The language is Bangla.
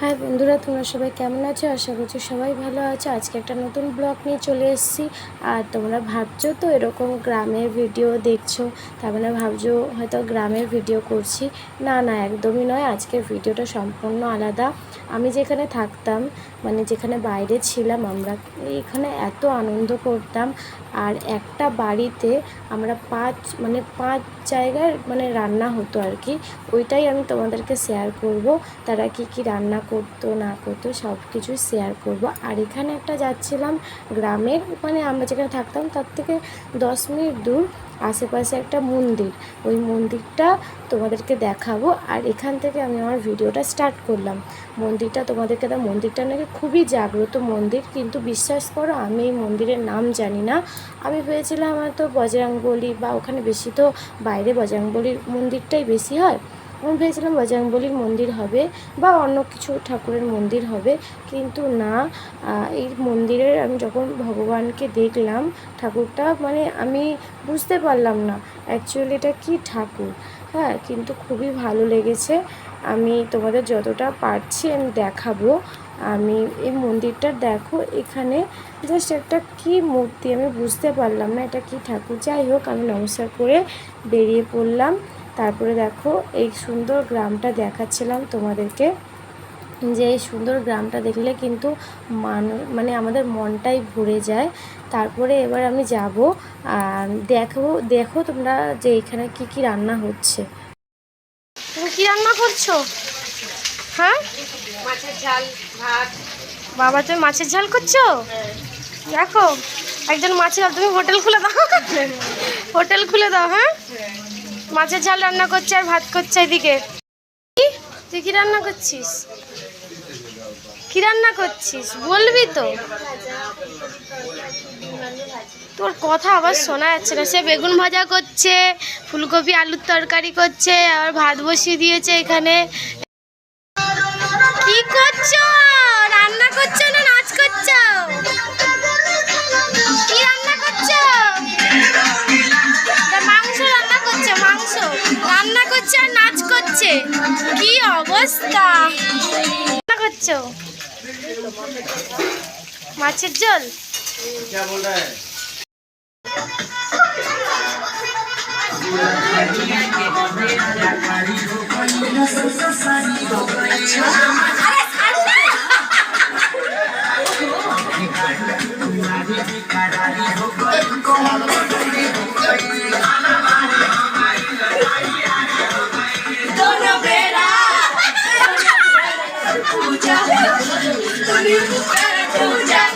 হাই বন্ধুরা, তোমরা সবাই কেমন আছো? আশা করছি সবাই ভালো আছো। আজকে একটা নতুন ব্লগ নিয়ে চলে এসেছি। আর তোমরা ভাবছো তো এরকম গ্রামের ভিডিও দেখছো, তার মানে ভাবছো হয়তো গ্রামের ভিডিও করছি। না না, একদমই নয়। আজকের ভিডিওটা সম্পূর্ণ আলাদা। আমি যেখানে থাকতাম, মানে যেখানে বাইরে ছিলাম, আমরা এখানে এত আনন্দ করতাম। আর একটা বাড়িতে আমরা পাঁচ জায়গায় রান্না হতো আর কি। ওইটাই আমি তোমাদেরকে শেয়ার করব। তারা কি রান্না করতো না করতো সব কিছু শেয়ার করব। আর এখানে একটা যাচ্ছিলাম গ্রামের, আমরা যেখানে থাকতাম তার থেকে 10 মিনিট দূর আশেপাশে একটা মন্দির। ওই মন্দিরটা তোমাদেরকে দেখাবো। আর এখান থেকে আমি আমার ভিডিওটা স্টার্ট করলাম। মন্দিরটা নাকি খুবই জাগ্রত মন্দির, কিন্তু বিশ্বাস করো আমি এই মন্দিরের নাম জানি না। আমি ভেবেছিলাম হয়তো বজরংবলী, বা ওখানে বেশি তো বাইরে বজরংবলীর মন্দিরটাই বেশি হয়। আমি ভেবেছিলাম বজরংবলীর মন্দির হবে বা অন্য কিছু ঠাকুরের মন্দির হবে, কিন্তু না। এই মন্দিরের আমি যখন ভগবানকে দেখলাম, ঠাকুরটা আমি বুঝতে পারলাম না অ্যাকচুয়ালি এটা কী ঠাকুর। হ্যাঁ, কিন্তু খুবই ভালো লেগেছে। আমি তোমাদের যতটা পারছি আমি দেখাবো। আমি এই মন্দিরটা দেখো, এখানে জাস্ট একটা কী মূর্তি আমি বুঝতে পারলাম না এটা কী ঠাকুর। যাই হোক, আমি নমস্কার করে বেরিয়ে পড়লাম। তারপরে দেখো এই সুন্দর গ্রামটা দেখাচ্ছিলাম তোমাদেরকে, যে এই সুন্দর গ্রামটা দেখলে কিন্তু আমাদের মনটাই ভরে যায়। তারপরে এবার আমি যাব আর দেখো তোমরা যে এখানে কি রান্না হচ্ছে। তুমি কি রান্না করছো? হ্যাঁ, মাছের ঝাল, ভাত। বাবা, তুমি মাছের ঝাল করছো? দেখো, একজন মাছের ঝাল। তুমি হোটেল খুলে দাও, হোটেল খুলে দাও। হ্যাঁ, মাছের ঝাল রান্না করছে আর ভাত করছে এদিকে। তুই কি রান্না করছিস? কি রান্না করছিস বলবি তো? তোর কথা আবার শোনা যাচ্ছে না। সে বেগুন ভাজা করছে, ফুলকপি আলুর তরকারি করছে, আবার ভাত বসিয়ে দিয়েছে এখানে। কি করছো? রান্না করছো না নাচ করছো? কি রান্না করছো? মাংস রান্না করছে, মাংস রান্না করছে আর নাচ করছে। কি অবস্থা! রান্না করছো মাছের ঝোল? पूजा